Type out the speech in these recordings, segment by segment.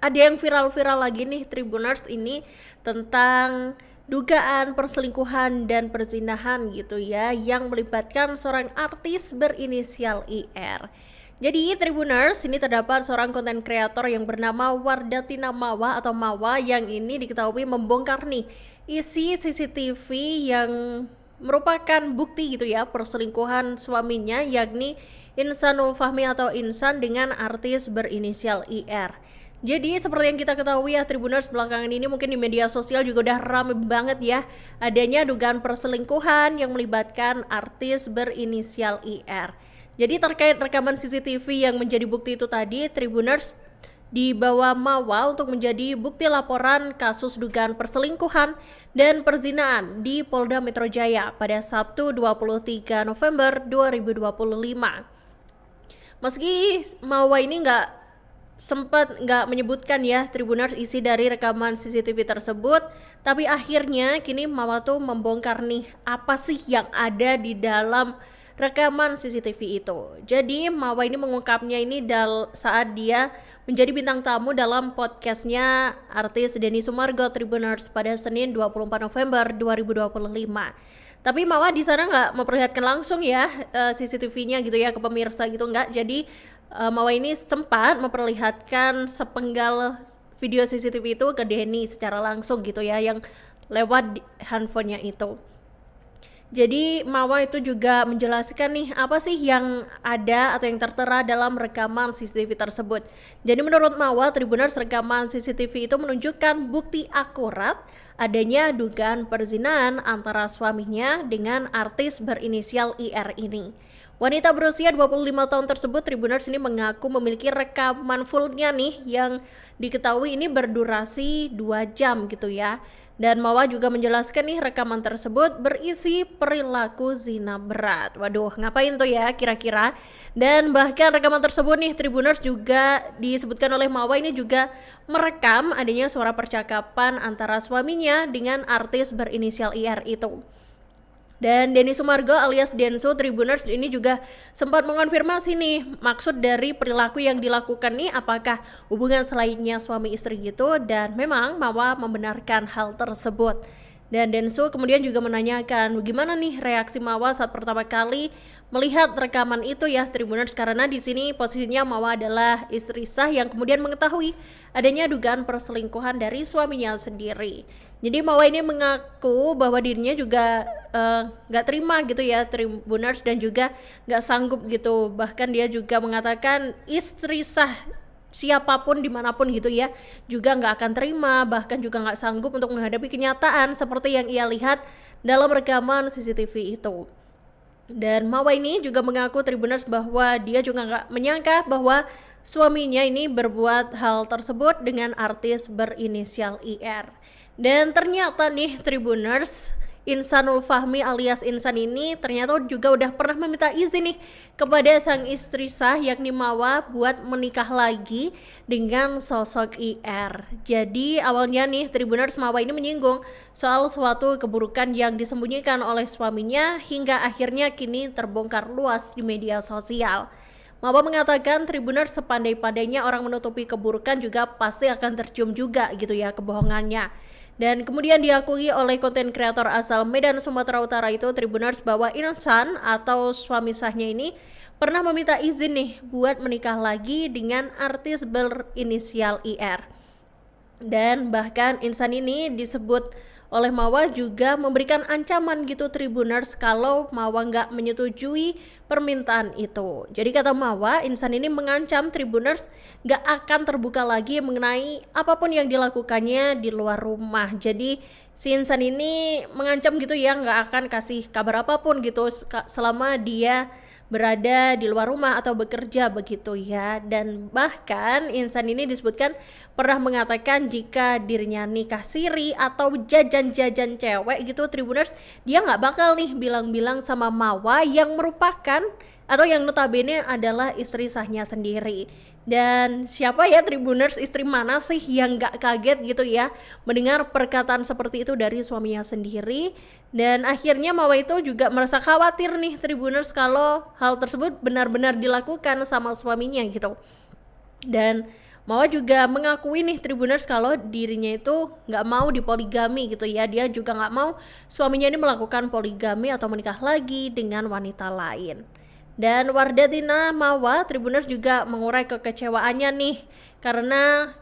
ada yang viral-viral lagi nih Tribuners ini tentang dugaan perselingkuhan dan perzinahan gitu ya yang melibatkan seorang artis berinisial IR. Jadi Tribuners, ini terdapat seorang konten kreator yang bernama Wardatina Mawa atau Mawa yang ini diketahui membongkar nih isi CCTV yang merupakan bukti gitu ya perselingkuhan suaminya, yakni Insanul Fahmi atau Insan dengan artis berinisial IR. Jadi seperti yang kita ketahui ya Tribuners, belakangan ini mungkin di media sosial juga udah rame banget ya adanya dugaan perselingkuhan yang melibatkan artis berinisial IR. Jadi terkait rekaman CCTV yang menjadi bukti itu tadi, Tribuners dibawa Mawa untuk menjadi bukti laporan kasus dugaan perselingkuhan dan perzinahan di Polda Metro Jaya pada Sabtu 23 November 2025. Meski Mawa ini sempat menyebutkan ya Tribuners isi dari rekaman CCTV tersebut, tapi akhirnya kini Mawa tuh membongkar nih apa sih yang ada di dalam rekaman CCTV itu. Jadi Mawa ini mengungkapnya ini saat dia menjadi bintang tamu dalam podcastnya artis Denny Sumargo Tribuners pada Senin 24 November 2025. Tapi Mawa di sana nggak memperlihatkan langsung ya CCTV-nya gitu ya ke pemirsa gitu, nggak. Jadi Mawa ini sempat memperlihatkan sepenggal video CCTV itu ke Denny secara langsung gitu ya, yang lewat handphonenya itu. Jadi Mawa itu juga menjelaskan nih apa sih yang ada atau yang tertera dalam rekaman CCTV tersebut. Jadi menurut Mawa, Tribuners, rekaman CCTV itu menunjukkan bukti akurat adanya dugaan perzinahan antara suaminya dengan artis berinisial IR ini. Wanita berusia 25 tahun tersebut, Tribuners, ini mengaku memiliki rekaman fullnya nih yang diketahui ini berdurasi 2 jam gitu ya. Dan Mawa juga menjelaskan nih rekaman tersebut berisi perilaku zina berat. Waduh, ngapain tuh ya kira-kira? Dan bahkan rekaman tersebut nih Tribuners juga disebutkan oleh Mawa ini juga merekam adanya suara percakapan antara suaminya dengan artis berinisial IR itu. Dan Denny Sumargo alias Densu, Tribuners, ini juga sempat mengonfirmasi nih maksud dari perilaku yang dilakukan nih apakah hubungan selainnya suami istri gitu, dan memang Mawa membenarkan hal tersebut. Dan Densu kemudian juga menanyakan bagaimana nih reaksi Mawa saat pertama kali melihat rekaman itu ya Tribuners, karena di sini posisinya Mawa adalah istri sah yang kemudian mengetahui adanya dugaan perselingkuhan dari suaminya sendiri. Jadi Mawa ini mengaku bahwa dirinya juga nggak terima gitu ya Tribuners, dan juga nggak sanggup gitu. Bahkan dia juga mengatakan istri sah siapapun dimanapun gitu ya juga nggak akan terima, bahkan juga nggak sanggup untuk menghadapi kenyataan seperti yang ia lihat dalam rekaman CCTV itu. Dan Mawa ini juga mengaku Tribuners bahwa dia juga nggak menyangka bahwa suaminya ini berbuat hal tersebut dengan artis berinisial IR. Dan ternyata nih Tribuners, Insanul Fahmi alias Insan ini ternyata juga udah pernah meminta izin nih kepada sang istri sah yakni Mawa buat menikah lagi dengan sosok IR. Jadi awalnya nih Tribuners, Mawa ini menyinggung soal suatu keburukan yang disembunyikan oleh suaminya hingga akhirnya kini terbongkar luas di media sosial. Mawa mengatakan Tribuners, sepandai-pandainya orang menutupi keburukan juga pasti akan tercium juga gitu ya kebohongannya. Dan kemudian diakui oleh konten kreator asal Medan, Sumatera Utara itu Tribuners bahwa Insan atau suami sahnya ini pernah meminta izin nih buat menikah lagi dengan artis berinisial IR. Dan bahkan Insan ini disebut oleh Mawa juga memberikan ancaman gitu Tribuners kalau Mawa nggak menyetujui permintaan itu. Jadi kata Mawa, Insan ini mengancam Tribuners nggak akan terbuka lagi mengenai apapun yang dilakukannya di luar rumah. Jadi si Insan ini mengancam gitu ya nggak akan kasih kabar apapun gitu selama dia berada di luar rumah atau bekerja begitu ya. Dan bahkan Insan ini disebutkan pernah mengatakan jika dirinya nikah siri atau jajan-jajan cewek gitu Tribuners, dia nggak bakal nih bilang-bilang sama Mawa yang merupakan atau yang notabene adalah istri sahnya sendiri. Dan siapa ya Tribuners, istri mana sih yang gak kaget gitu ya mendengar perkataan seperti itu dari suaminya sendiri. Dan akhirnya Mawa itu juga merasa khawatir nih Tribuners kalau hal tersebut benar-benar dilakukan sama suaminya gitu. Dan Mawa juga mengakui nih Tribuners kalau dirinya itu nggak mau dipoligami gitu ya. Dia juga nggak mau suaminya ini melakukan poligami atau menikah lagi dengan wanita lain. Dan Wardatina Mawa Tribuners juga mengurai kekecewaannya nih karena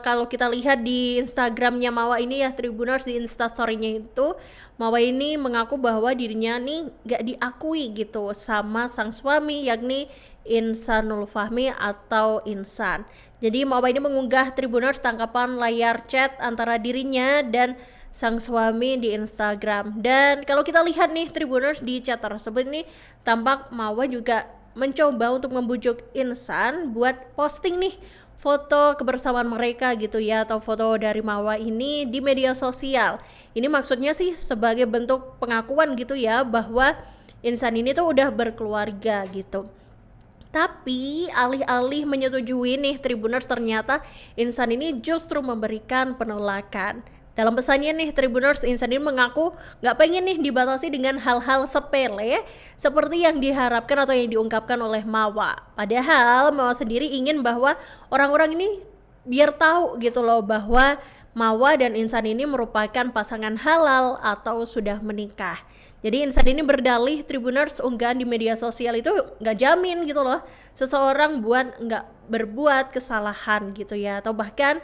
kalau kita lihat di Instagramnya Mawa ini ya Tribuners, di instastorynya itu Mawa ini mengaku bahwa dirinya nih gak diakui gitu sama sang suami yakni Insanul Fahmi atau Insan. Jadi Mawa ini mengunggah Tribuners tangkapan layar chat antara dirinya dan sang suami di Instagram. Dan kalau kita lihat nih Tribuners, di chat tersebut nih tampak Mawa juga mencoba untuk membujuk Insan buat posting nih foto kebersamaan mereka gitu ya, atau foto dari Mawa ini di media sosial. Ini maksudnya sih sebagai bentuk pengakuan gitu ya bahwa Insan ini tuh udah berkeluarga gitu. Tapi alih-alih menyetujui nih Tribuners, ternyata Insan ini justru memberikan penolakan. Dalam pesannya nih Tribuners, Insan ini mengaku gak pengen nih dibatasi dengan hal-hal sepele seperti yang diharapkan atau yang diungkapkan oleh Mawa. Padahal Mawa sendiri ingin bahwa orang-orang ini biar tahu gitu loh bahwa Mawa dan Insan ini merupakan pasangan halal atau sudah menikah. Jadi Insan ini berdalih Tribuners, unggahan di media sosial itu gak jamin gitu loh seseorang buat gak berbuat kesalahan gitu ya, atau bahkan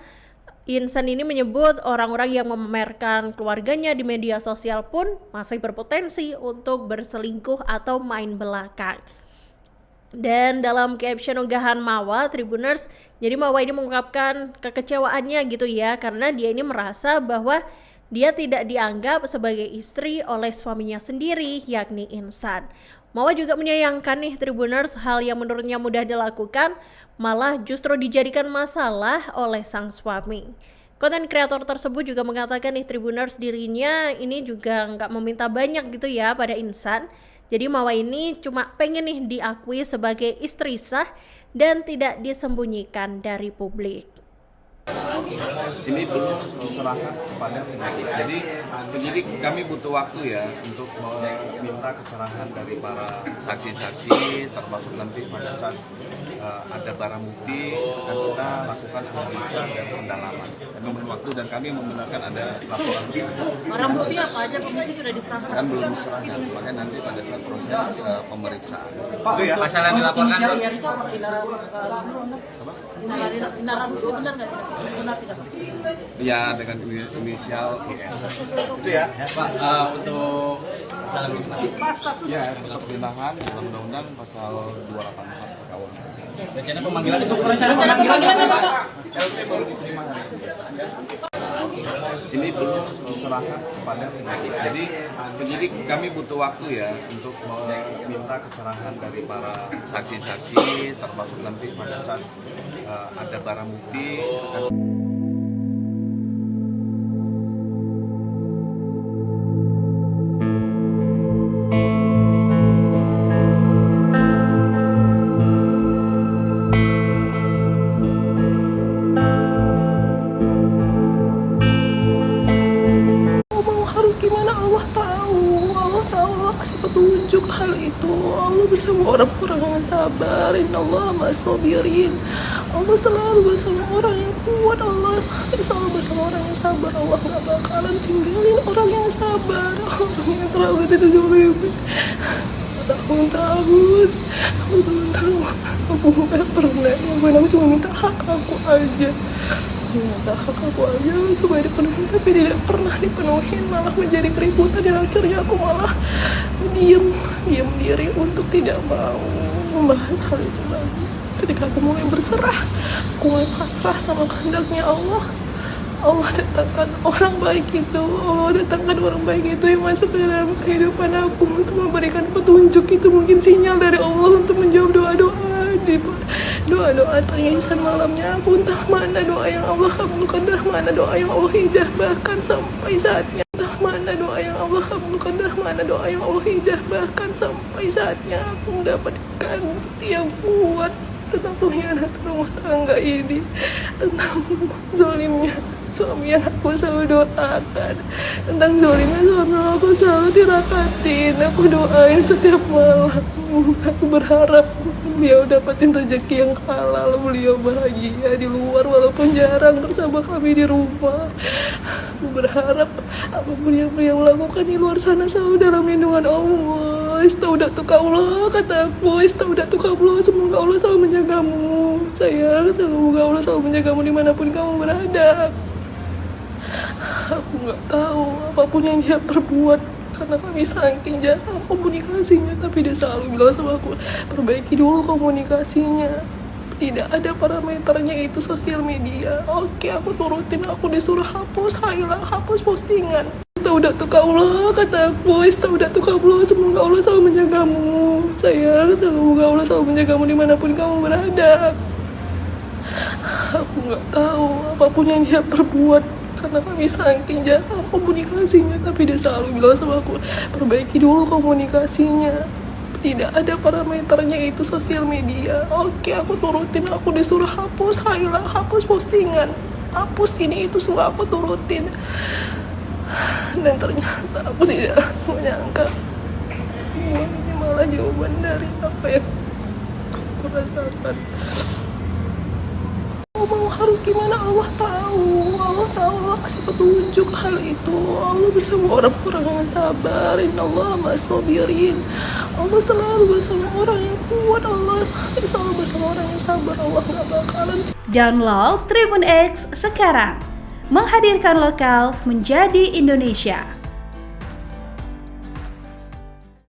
Insan ini menyebut orang-orang yang memamerkan keluarganya di media sosial pun masih berpotensi untuk berselingkuh atau main belakang. Dan dalam caption unggahan Mawa Tribuners, jadi Mawa ini mengungkapkan kekecewaannya gitu ya, karena dia ini merasa bahwa dia tidak dianggap sebagai istri oleh suaminya sendiri yakni Insan. Mawa juga menyayangkan nih Tribuners, hal yang menurutnya mudah dilakukan malah justru dijadikan masalah oleh sang suami. Konten kreator tersebut juga mengatakan nih Tribuners, dirinya ini juga nggak meminta banyak gitu ya pada Insan. Jadi Mawa ini cuma pengen nih diakui sebagai istri sah dan tidak disembunyikan dari publik. Ini belum diserahkan kepada penyidik. Jadi penyidik kami butuh waktu ya untuk meminta keterangan dari para saksi-saksi, termasuk nanti pada saat ada barang bukti akan kita lakukan analisa dan pendalaman. Kami butuh waktu dan kami membenarkan ada laporan. Barang bukti apa aja mungkin sudah diserahkan? Kan belum diserahkan, makanya nanti pada saat proses pemeriksaan. Itu ya. Masalah yang dilaporkan Inisial IR itu Inarabus itu benar nggak? Benar tidak? Ya, dengan inisial IR. Itu ya. Pak, untuk masalah ini Ya, perpindahan dalam undang-undang pasal 284 perkawinan. rencana pemanggilan itu Rencana pemanggilan apa Pak? Ini belum diserahkan kepada penyidik. Jadi penyidik kami butuh waktu ya untuk meminta keterangan dari para saksi-saksi, termasuk nanti pada saat ada barang bukti akan Allah kasih petunjuk hal itu. Allah bersama orang-orang yang sabar. Innallaha ma'as-sabirin. Allah selalu bersama orang yang kuat. Allah selalu bersama orang yang sabar. Allah gak bakalan tinggalin orang yang sabar, orang yang terlalu tidak jolimi. Tahun-tahun aku gak pernah ngapain, aku cuma minta hak aku aja, supaya dipenuhi, tapi tidak pernah dipenuhi, malah menjadi keributan dan akhirnya aku malah diam diri untuk tidak mau membahas hal itu lagi. Ketika aku mulai berserah, aku mulai pasrah sama kehendaknya Allah datangkan orang baik itu. Allah datangkan orang baik itu yang masuk ke dalam kehidupan aku untuk memberikan petunjuk. Itu mungkin sinyal dari Allah untuk menjawab doa-doa tangisan malamnya aku. Entah mana doa yang Allah kabulkan, entah mana doa yang Allah ijabahkan sampai saatnya. Entah mana doa yang Allah kabulkan, entah mana doa yang Allah ijabahkan sampai saatnya aku mendapatkan bukti yang kuat tentang pengkhianatan rumah tangga ini, tentang zolimnya suami yang aku selalu doakan, tentang zolimnya suami aku selalu dirakatin, aku doain setiap malam. Aku berharap beliau dapatin rezeki yang halal, beliau bahagia di luar walaupun jarang bersama kami di rumah. Aku berharap apapun yang beliau lakukan di luar sana selalu dalam lindungan Allah. Istaudatukaulah, kata aku, istaudatukaulah, semoga Allah selalu menjagamu. Sayang, semoga Allah selalu menjagamu dimanapun kamu berada. Aku nggak tahu apapun yang dia perbuat, karena kami saking jarang komunikasinya, tapi dia selalu bilang sama aku, perbaiki dulu komunikasinya. Tidak ada parameternya itu sosial media. Oke, aku turutin, aku disuruh hapus, hilang, hapus postingan. Istaudatukaulah, kata aku, istaudatukaulah, semoga Allah selalu menjagamu. Sayang, semoga Allah selalu menjagamu dimanapun kamu berada. Aku nggak tahu apapun yang dia perbuat, karena kami saking jarang komunikasinya, tapi dia selalu bilang sama aku, perbaiki dulu komunikasinya. Tidak ada parameternya itu sosial media. Oke, aku turutin, aku disuruh hapus, hilang, hapus postingan, hapus ini itu semua aku turutin. Dan ternyata aku tidak menyangka semua ini malah jawaban dari apa yang aku rasakan. Mau harus gimana, Allah tahu, Allah kasih petunjuk hal itu. Allah bersama orang-orang yang sabar. Innallaha ma'as-sabirin. Allah selalu bersama orang yang kuat. Allah selalu bersama orang yang sabar. Allah gak bakalan. Download Tribun X sekarang, menghadirkan lokal menjadi Indonesia.